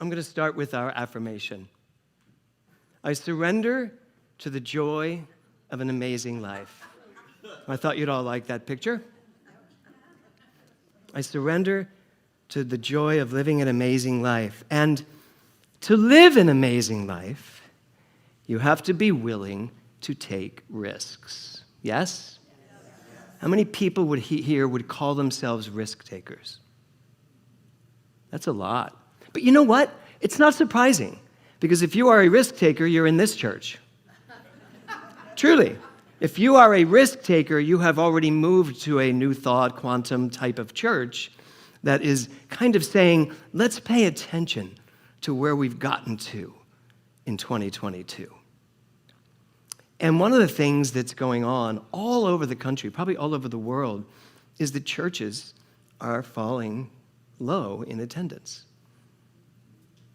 I'm going to start with our affirmation. I surrender to the joy of an amazing life. I thought you'd all like that picture. I surrender to the joy of living an amazing life. And to live an amazing life, you have to be willing to take risks. Yes? How many people would call themselves risk takers? That's a lot. But you know what? It's not surprising, because if you are a risk taker, you're in this church. Truly. If you are a risk taker, you have already moved to a new thought, quantum type of church that is kind of saying, let's pay attention to where we've gotten to in 2022. And one of the things that's going on all over the country, probably all over the world, is that churches are falling low in attendance.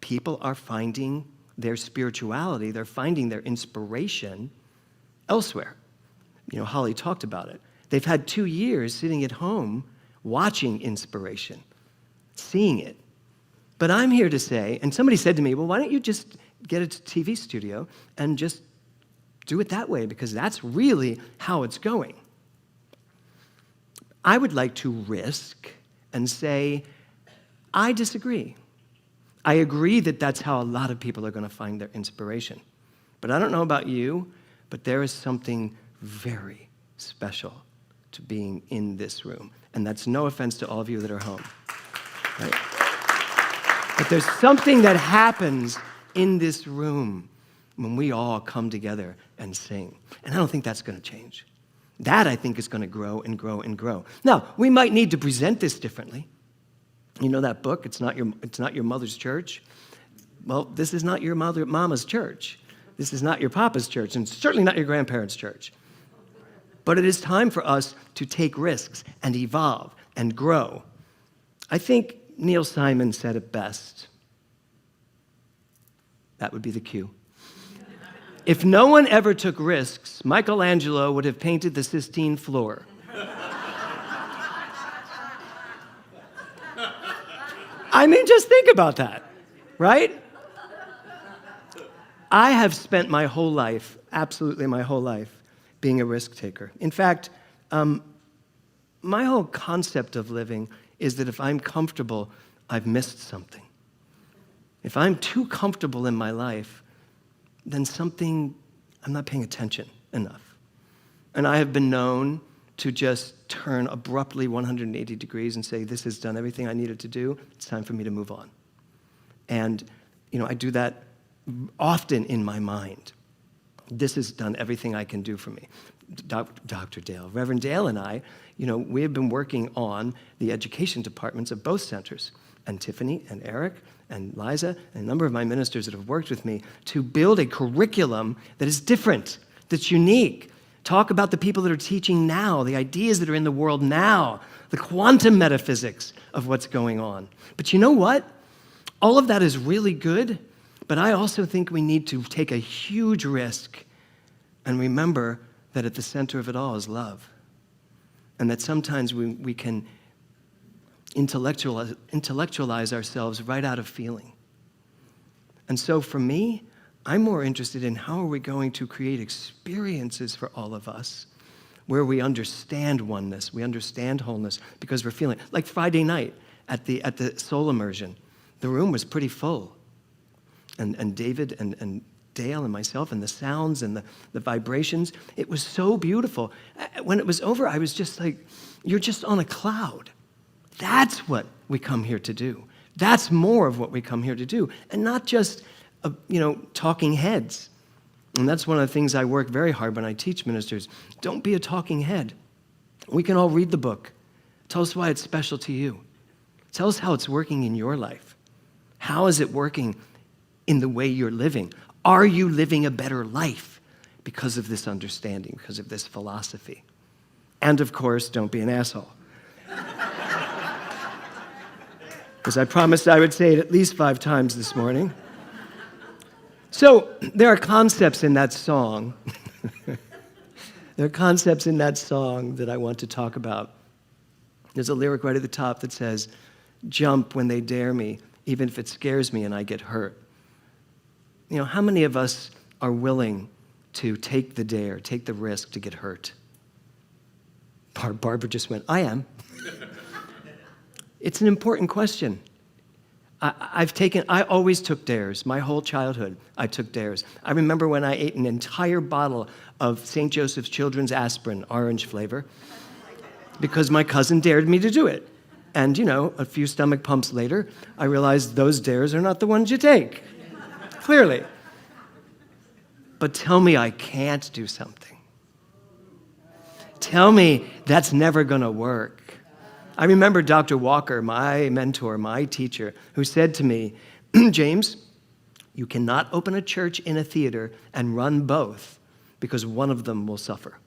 People are finding their spirituality, they're finding their inspiration elsewhere. You know, Holly talked about it. They've had 2 years sitting at home watching inspiration, seeing it. But I'm here to say, and somebody said to me, well, why don't you just get a TV studio and just do it that way, because that's really how it's going. I would like to risk and say, I disagree. I agree that that's how a lot of people are going to find their inspiration. But I don't know about you, but there is something very special to being in this room. And that's no offense to all of you that are home. Right? But there's something that happens in this room when we all come together and sing. And I don't think that's going to change. That, I think, is going to grow and grow and grow. Now, we might need to present this differently. You know that book, It's Not Your Mother's Church? Well, this is not your mama's church. This is not your papa's church, and certainly not your grandparents' church. But it is time for us to take risks and evolve and grow. I think Neil Simon said it best. That would be the cue. If no one ever took risks, Michelangelo would have painted the Sistine floor. I mean, just think about that, right? I have spent my whole life, absolutely my whole life, being a risk taker. In fact, my whole concept of living is that if I'm comfortable, I've missed something. If I'm too comfortable in my life, then I'm not paying attention enough. And I have been known to just turn abruptly 180 degrees and say, this has done everything I needed to do, it's time for me to move on. And, you know, I do that often in my mind. This has done everything I can do for me. Dr. Dale, Reverend Dale and I, you know, we have been working on the education departments of both centers, and Tiffany and Eric and Liza and a number of my ministers that have worked with me to build a curriculum that is different, that's unique. Talk about the people that are teaching now, the ideas that are in the world now, the quantum metaphysics of what's going on. But you know what? All of that is really good, but I also think we need to take a huge risk and remember that at the center of it all is love. And that sometimes we can intellectualize ourselves right out of feeling. And so for me, I'm more interested in how are we going to create experiences for all of us where we understand oneness, we understand wholeness, because we're feeling, like Friday night at the soul immersion, the room was pretty full. And David and Dale and myself and the sounds and the vibrations, it was so beautiful. When it was over, I was just like, you're just on a cloud. That's what we come here to do. That's more of what we come here to do. And not just, talking heads. And that's one of the things I work very hard when I teach ministers. Don't be a talking head. We can all read the book. Tell us why it's special to you. Tell us how it's working in your life. How is it working in the way you're living? Are you living a better life because of this understanding, because of this philosophy? And of course, don't be an asshole. Because I promised I would say it at least 5 times this morning. So there are concepts in that song. There are concepts in that song that I want to talk about. There's a lyric right at the top that says, jump when they dare me, even if it scares me and I get hurt. You know, how many of us are willing to take the dare, take the risk to get hurt? Barbara just went, I am. It's an important question. I always took dares. My whole childhood, I took dares. I remember when I ate an entire bottle of St. Joseph's Children's aspirin, orange flavor, because my cousin dared me to do it. And, you know, a few stomach pumps later, I realized those dares are not the ones you take, clearly. But tell me I can't do something. Tell me that's never going to work. I remember Dr. Walker, my mentor, my teacher, who said to me, James, you cannot open a church in a theater and run both because one of them will suffer.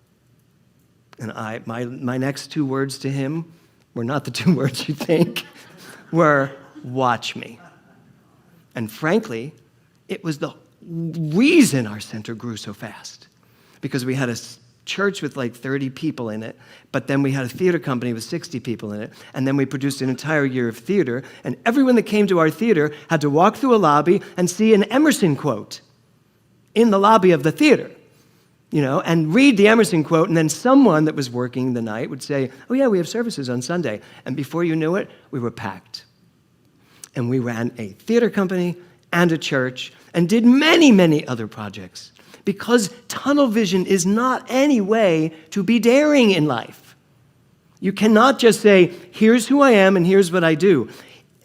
And my next two words to him were not the two words you think, were watch me. And frankly, it was the reason our center grew so fast, because we had a church with like 30 people in it, but then we had a theater company with 60 people in it, and then we produced an entire year of theater, and everyone that came to our theater had to walk through a lobby and see an Emerson quote in the lobby of the theater, you know, and read the Emerson quote, and then someone that was working the night would say, oh yeah, we have services on Sunday, and before you knew it, we were packed. And we ran a theater company and a church, and did many, many other projects. Because tunnel vision is not any way to be daring in life. You cannot just say, here's who I am and here's what I do.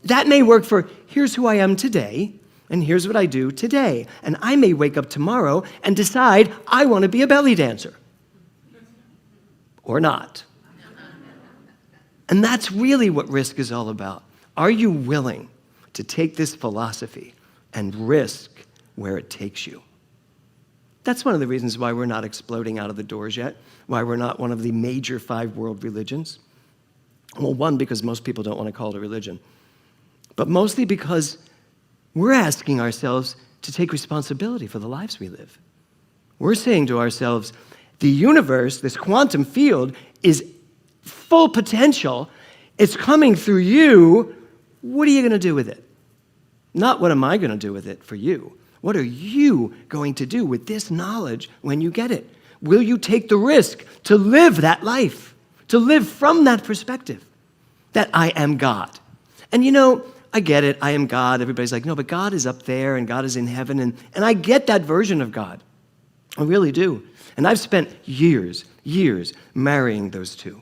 That may work for, here's who I am today and here's what I do today. And I may wake up tomorrow and decide I want to be a belly dancer. Or not. And that's really what risk is all about. Are you willing to take this philosophy and risk where it takes you? That's one of the reasons why we're not exploding out of the doors yet, why we're not one of the major 5 world religions. Well, one, because most people don't want to call it a religion, but mostly because we're asking ourselves to take responsibility for the lives we live. We're saying to ourselves, the universe, this quantum field, is full potential. It's coming through you. What are you going to do with it? Not what am I going to do with it for you. What are you going to do with this knowledge when you get it? Will you take the risk to live that life, to live from that perspective, that I am God? And you know, I get it, I am God. Everybody's like, no, but God is up there and God is in heaven. And I get that version of God. I really do. And I've spent years marrying those two,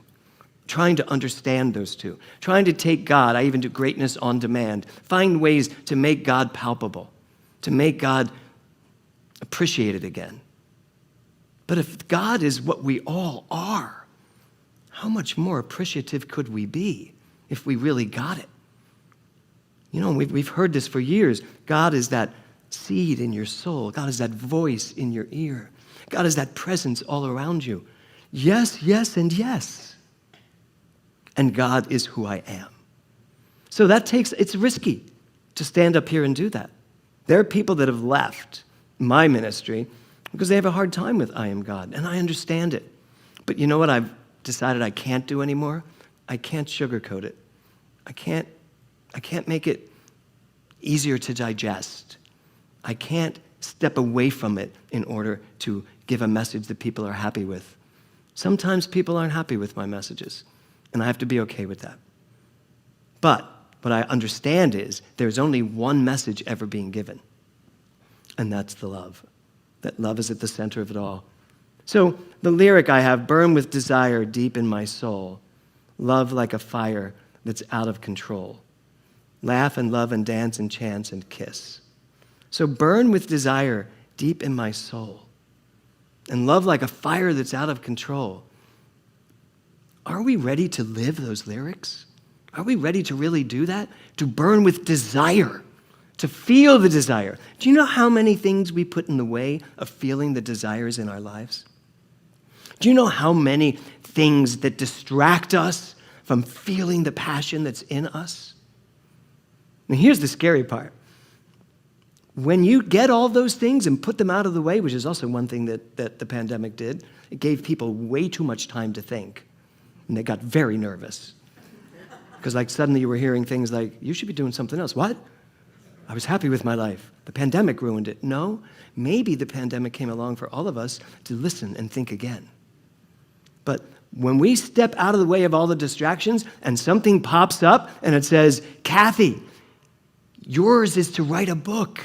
trying to understand those two, trying to take God, I even do greatness on demand, find ways to make God palpable, to make God appreciated again. But if God is what we all are, how much more appreciative could we be if we really got it? You know, we've heard this for years. God is that seed in your soul. God is that voice in your ear. God is that presence all around you. Yes, yes, and yes. And God is who I am. So it's risky to stand up here and do that. There are people that have left my ministry because they have a hard time with I am God, and I understand it. But you know what I've decided I can't do anymore? I can't sugarcoat it. I can't make it easier to digest. I can't step away from it in order to give a message that people are happy with. Sometimes people aren't happy with my messages, and I have to be okay with that. But what I understand is there's only one message ever being given, and that's the love. That love is at the center of it all. So the lyric I have, burn with desire deep in my soul, love like a fire that's out of control, laugh and love and dance and chance and kiss. So burn with desire deep in my soul, and love like a fire that's out of control. Are we ready to live those lyrics? Are we ready to really do that? To burn with desire, to feel the desire. Do you know how many things we put in the way of feeling the desires in our lives? Do you know how many things that distract us from feeling the passion that's in us? And here's the scary part. When you get all those things and put them out of the way, which is also one thing that the pandemic did, it gave people way too much time to think, and they got very nervous. Because like suddenly you were hearing things like, you should be doing something else. What? I was happy with my life. The pandemic ruined it. No, maybe the pandemic came along for all of us to listen and think again. But when we step out of the way of all the distractions and something pops up and it says, Kathy, yours is to write a book.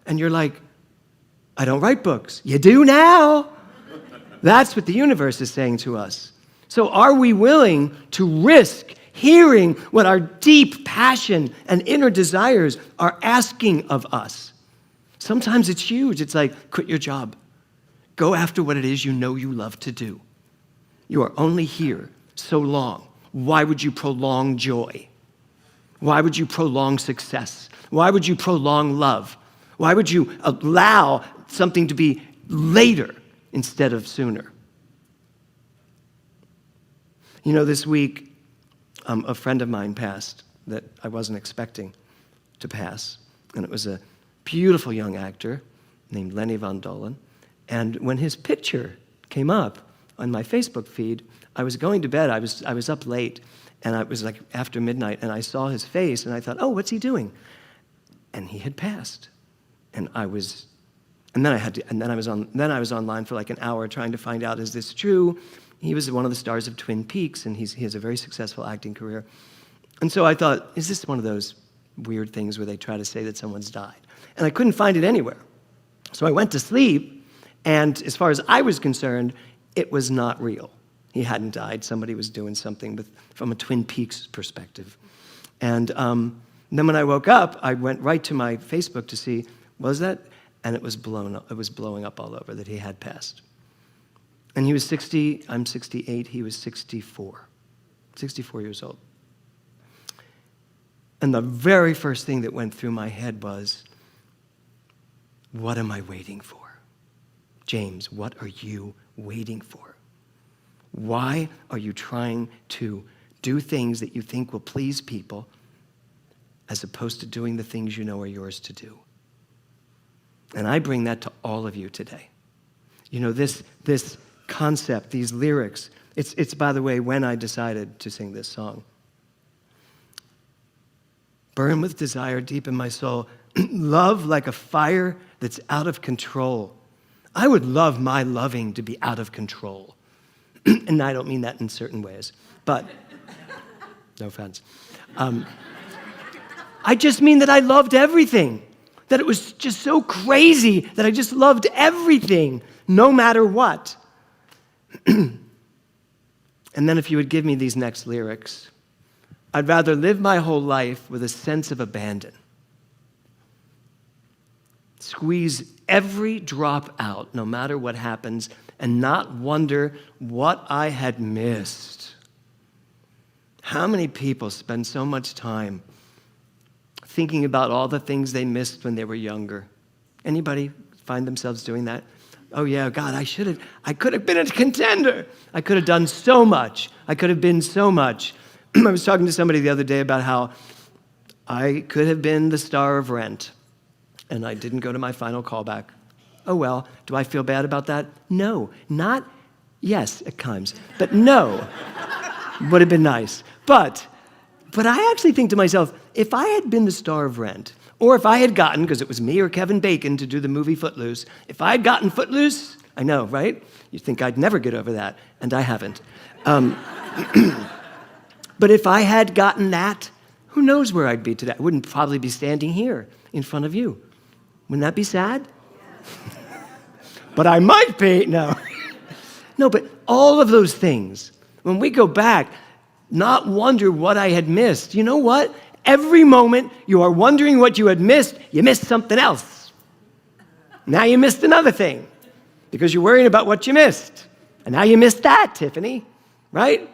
And you're like, I don't write books. You do now. That's what the universe is saying to us. So are we willing to risk hearing what our deep passion and inner desires are asking of us? Sometimes it's huge. It's like, quit your job. Go after what it is you know you love to do. You are only here so long. Why would you prolong joy? Why would you prolong success? Why would you prolong love? Why would you allow something to be later instead of sooner? You know, this week, a friend of mine passed that I wasn't expecting to pass. And it was a beautiful young actor named Lenny Von Dolen. And when his picture came up on my Facebook feed, I was going to bed. I was up late, and it was like after midnight, and I saw his face, and I thought, oh, what's he doing? And he had passed. And I was online for like an hour trying to find out, is this true? He was one of the stars of Twin Peaks, and he has a very successful acting career. And so I thought, is this one of those weird things where they try to say that someone's died? And I couldn't find it anywhere. So I went to sleep, and as far as I was concerned, it was not real. He hadn't died. Somebody was doing something from a Twin Peaks perspective. And then when I woke up, I went right to my Facebook to see, was that? And it was blown up. It was blowing up all over that he had passed. And he was 60, I'm 68, he was 64 years old. And the very first thing that went through my head was, what am I waiting for? James, what are you waiting for? Why are you trying to do things that you think will please people as opposed to doing the things you know are yours to do? And I bring that to all of you today. You know, this concept, these lyrics, it's by the way, when I decided to sing this song. Burn with desire deep in my soul, love like a fire that's out of control. I would love my loving to be out of control. And I don't mean that in certain ways, but no offense. I just mean that I loved everything, that it was just so crazy that I just loved everything, no matter what. And then if you would give me these next lyrics, I'd rather live my whole life with a sense of abandon. Squeeze every drop out, no matter what happens, and not wonder what I had missed. How many people spend so much time thinking about all the things they missed when they were younger? Anybody find themselves doing that? Oh yeah, God, I could have been a contender. I could have done so much. I could have been so much. I was talking to somebody the other day about how I could have been the star of Rent, and I didn't go to my final callback. Oh well, do I feel bad about that? No, yes, at times, but no. Would have been nice. But I actually think to myself, if I had been the star of Rent, or if I had gotten, because it was me or Kevin Bacon to do the movie Footloose, if I had gotten Footloose, I know, right? You'd think I'd never get over that, and I haven't. But if I had gotten that, who knows where I'd be today? I wouldn't probably be standing here in front of you. Wouldn't that be sad? But I might be. No. No, but all of those things, when we go back, not wonder what I had missed. You know what? Every moment you are wondering what you had missed, you missed something else. Now you missed another thing because you're worrying about what you missed. And now you missed that, Tiffany, right?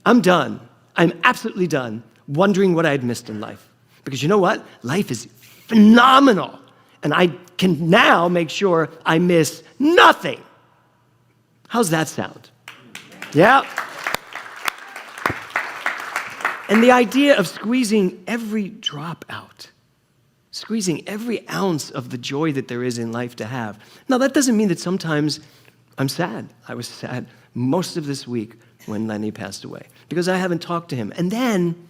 I'm done. I'm absolutely done wondering what I had missed in life. Because you know what? Life is phenomenal. And I can now make sure I miss nothing. How's that sound? Yeah. And the idea of squeezing every drop out, squeezing every ounce of the joy that there is in life to have. Now, that doesn't mean that sometimes I'm sad. I was sad most of this week when Lenny passed away because I haven't talked to him. And then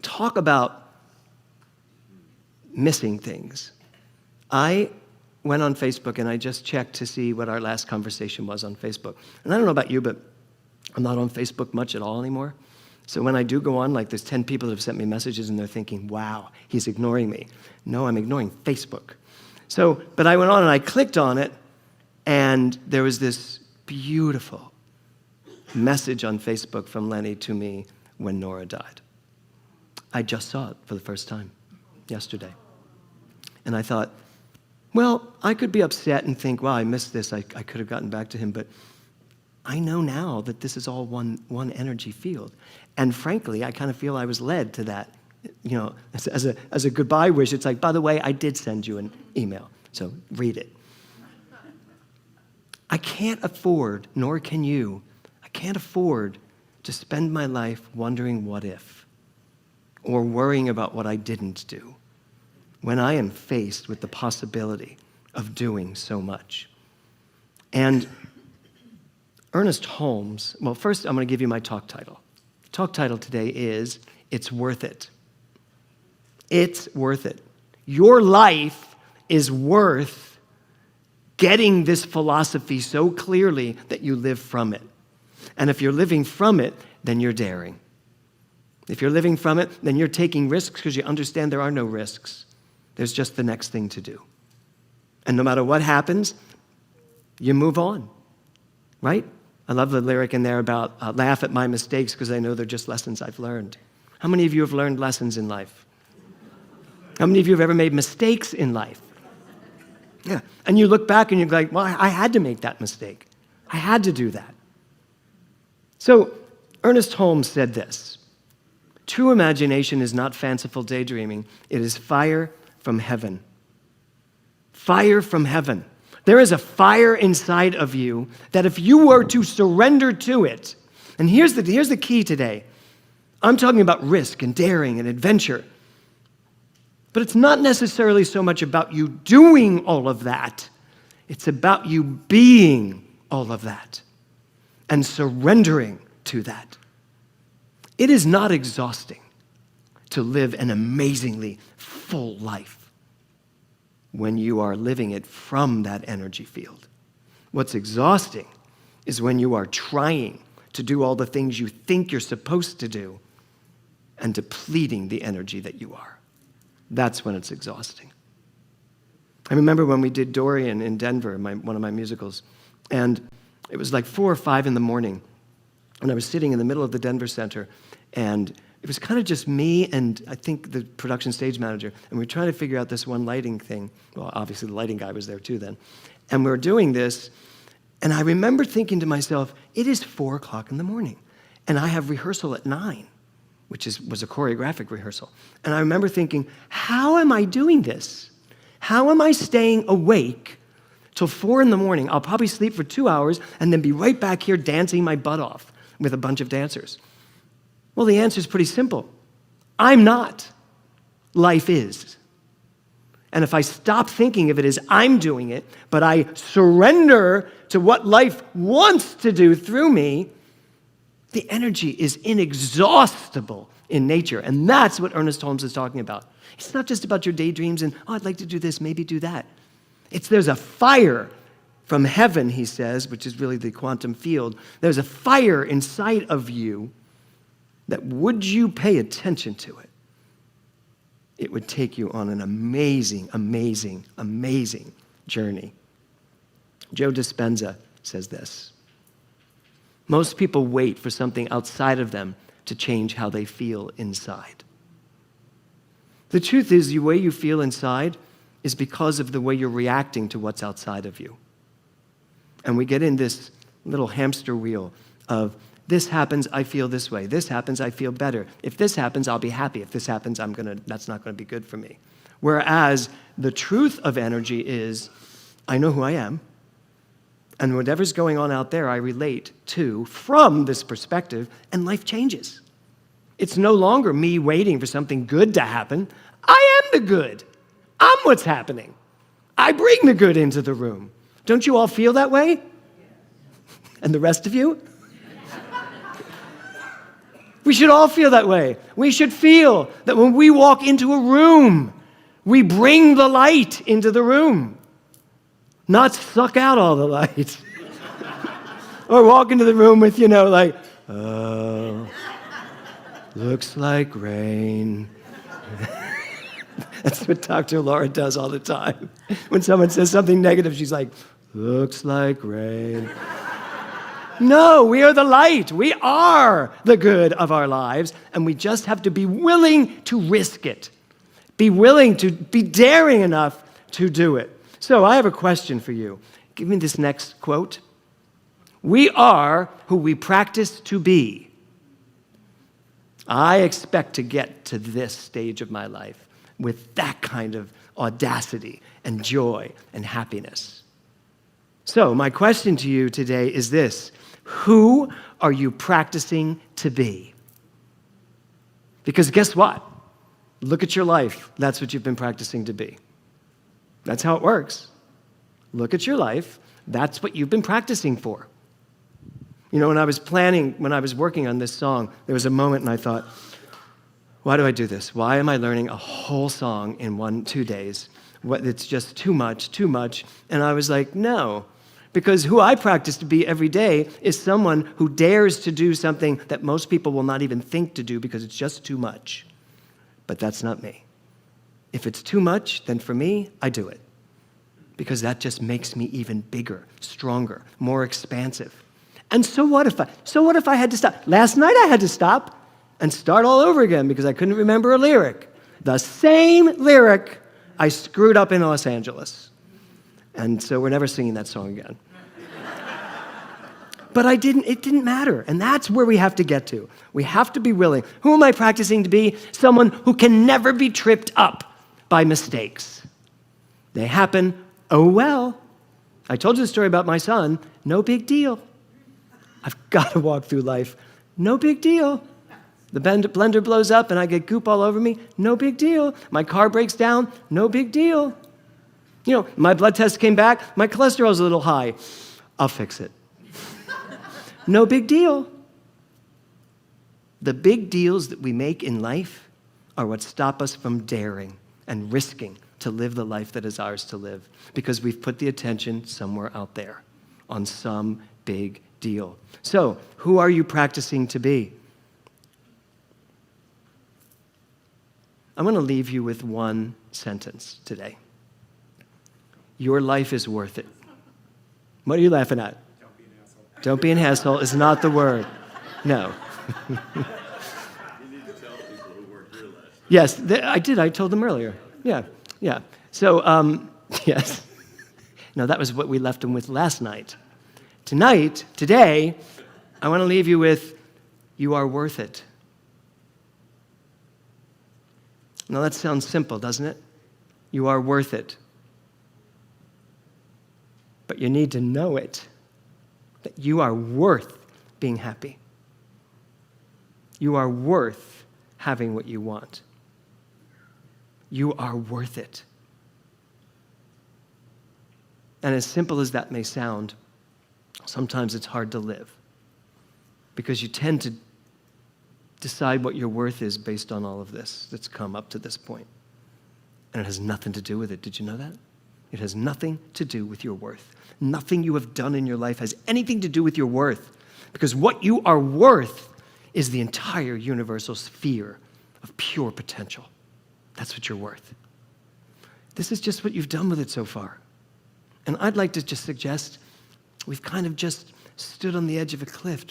talk about missing things. I went on Facebook and I just checked to see what our last conversation was on Facebook. And I don't know about you, but I'm not on Facebook much at all anymore. So when I do go on, like there's 10 people that have sent me messages and they're thinking, wow, he's ignoring me. No, I'm ignoring Facebook. So, but I went on and I clicked on it, and there was this beautiful message on Facebook from Lenny to me when Nora died. I just saw it for the first time yesterday. And I thought, well, I could be upset and think, wow, I missed this. I could have gotten back to him. But I know now that this is all one energy field. And frankly, I kind of feel I was led to that. You know, as a goodbye wish, it's like, by the way, I did send you an email, so read it. I can't afford, nor can you, I can't afford to spend my life wondering what if, or worrying about what I didn't do, when I am faced with the possibility of doing so much. And Ernest Holmes, well, first I'm going to give you my talk title. The talk title today is, It's Worth It. It's worth it. Your life is worth getting this philosophy so clearly that you live from it. And if you're living from it, then you're daring. If you're living from it, then you're taking risks because you understand there are no risks. There's just the next thing to do. And no matter what happens, you move on, right? I love the lyric in there about laugh at my mistakes because I know they're just lessons I've learned. How many of you have learned lessons in life? How many of you have ever made mistakes in life? Yeah. And you look back and you're like, well, I had to make that mistake. I had to do that. So Ernest Holmes said this, true imagination is not fanciful daydreaming. It is fire from heaven. Fire from heaven. There is a fire inside of you that if you were to surrender to it, and here's the key today. I'm talking about risk and daring and adventure. But it's not necessarily so much about you doing all of that. It's about you being all of that and surrendering to that. It is not exhausting to live an amazingly full life when you are living it from that energy field. What's exhausting is when you are trying to do all the things you think you're supposed to do and depleting the energy that you are. That's when it's exhausting. I remember when we did Dorian in Denver, one of my musicals, and it was like 4 or 5 in the morning, and I was sitting in the middle of the Denver Center, and it was kind of just me and I think the production stage manager, and we were trying to figure out this one lighting thing. Well, obviously the lighting guy was there too then. And we were doing this, and I remember thinking to myself, it is 4 o'clock in the morning, and I have rehearsal at 9. Which was a choreographic rehearsal. And I remember thinking, how am I doing this? How am I staying awake till 4 in the morning? I'll probably sleep for 2 hours and then be right back here dancing my butt off with a bunch of dancers. Well, the answer is pretty simple. I'm not. Life is. And if I stop thinking of it as I'm doing it, but I surrender to what life wants to do through me, the energy is inexhaustible in nature. And that's what Ernest Holmes is talking about. It's not just about your daydreams and, oh, I'd like to do this, maybe do that. There's a fire from heaven, he says, which is really the quantum field. There's a fire inside of you that would you pay attention to it, it would take you on an amazing, amazing, amazing journey. Joe Dispenza says this. Most people wait for something outside of them to change how they feel inside. The truth is, the way you feel inside is because of the way you're reacting to what's outside of you. And we get in this little hamster wheel of, this happens, I feel this way. This happens, I feel better. If this happens, I'll be happy. If this happens, that's not going to be good for me. Whereas the truth of energy is, I know who I am. And whatever's going on out there, I relate to from this perspective, and life changes. It's no longer me waiting for something good to happen. I am the good. I'm what's happening. I bring the good into the room. Don't you all feel that way? And the rest of you? We should all feel that way. We should feel that when we walk into a room, We bring the light into the room, not suck out all the light. Or walk into the room with, like, oh, looks like rain. That's what Dr. Laura does all the time. When someone says something negative, she's like, looks like rain. No, we are the light. We are the good of our lives, and we just have to be willing to risk it. Be willing to be daring enough to do it. So I have a question for you. Give me this next quote. We are who we practice to be. I expect to get to this stage of my life with that kind of audacity and joy and happiness. So my question to you today is this. Who are you practicing to be? Because guess what? Look at your life. That's what you've been practicing to be. That's how it works. Look at your life. That's what you've been practicing for. When I was working on this song, there was a moment and I thought, why do I do this? Why am I learning a whole song in 2 days? It's just too much. And I was like, no. Because who I practice to be every day is someone who dares to do something that most people will not even think to do because it's just too much. But that's not me. If it's too much, then for me, I do it. Because that just makes me even bigger, stronger, more expansive. And so what if I had to stop? Last night I had to stop and start all over again because I couldn't remember a lyric. The same lyric I screwed up in Los Angeles. And so we're never singing that song again. But it didn't matter. And that's where we have to get to. We have to be willing. Who am I practicing to be? Someone who can never be tripped up by mistakes. They happen, oh well. I told you the story about my son. No big deal. I've got to walk through life. No big deal. The blender blows up and I get goop all over me. No big deal. My car breaks down. No big deal. My blood test came back. My cholesterol's a little high. I'll fix it. No big deal. The big deals that we make in life are what stop us from daring and risking to live the life that is ours to live because we've put the attention somewhere out there on some big deal. So, who are you practicing to be? I'm going to leave you with one sentence today. Your life is worth it. What are you laughing at? Don't be an asshole. Don't be an asshole is not the word. No. You need to tell people who weren't here last. Yes, I did. I told them earlier. Yeah. So, yes. No, that was what we left them with last night. Today, I want to leave you with, you are worth it. Now that sounds simple, doesn't it? You are worth it. But you need to know it, that you are worth being happy. You are worth having what you want. You are worth it. And as simple as that may sound, sometimes it's hard to live because you tend to decide what your worth is based on all of this that's come up to this point. And it has nothing to do with it. Did you know that? It has nothing to do with your worth. Nothing you have done in your life has anything to do with your worth because what you are worth is the entire universal sphere of pure potential. That's what you're worth. This is just what you've done with it so far. And I'd like to just suggest we've kind of just stood on the edge of a cliff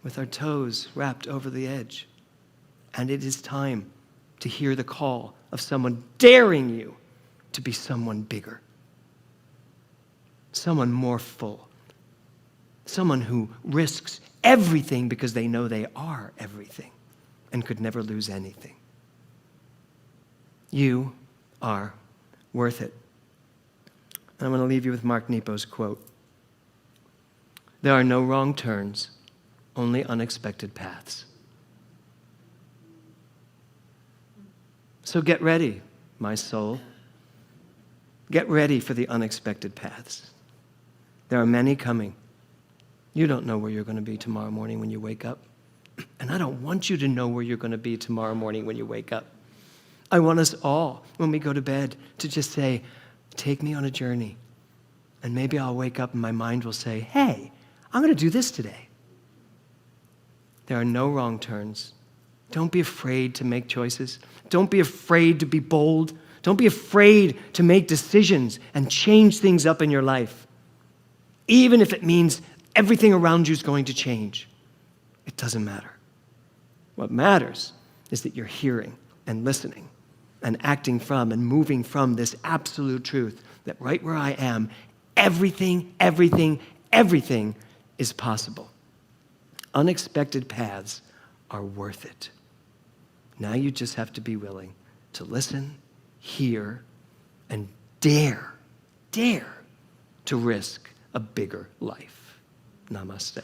with our toes wrapped over the edge. And it is time to hear the call of someone daring you to be someone bigger, someone more full, someone who risks everything because they know they are everything and could never lose anything. You are worth it. And I'm going to leave you with Mark Nepo's quote. There are no wrong turns, only unexpected paths. So get ready, my soul. Get ready for the unexpected paths. There are many coming. You don't know where you're going to be tomorrow morning when you wake up. And I don't want you to know where you're going to be tomorrow morning when you wake up. I want us all, when we go to bed, to just say, take me on a journey. And maybe I'll wake up and my mind will say, hey, I'm going to do this today. There are no wrong turns. Don't be afraid to make choices. Don't be afraid to be bold. Don't be afraid to make decisions and change things up in your life. Even if it means everything around you is going to change. It doesn't matter. What matters is that you're hearing and listening and acting from and moving from this absolute truth that right where I am, everything is possible. Unexpected paths are worth it. Now you just have to be willing to listen, hear, and dare to risk a bigger life. Namaste.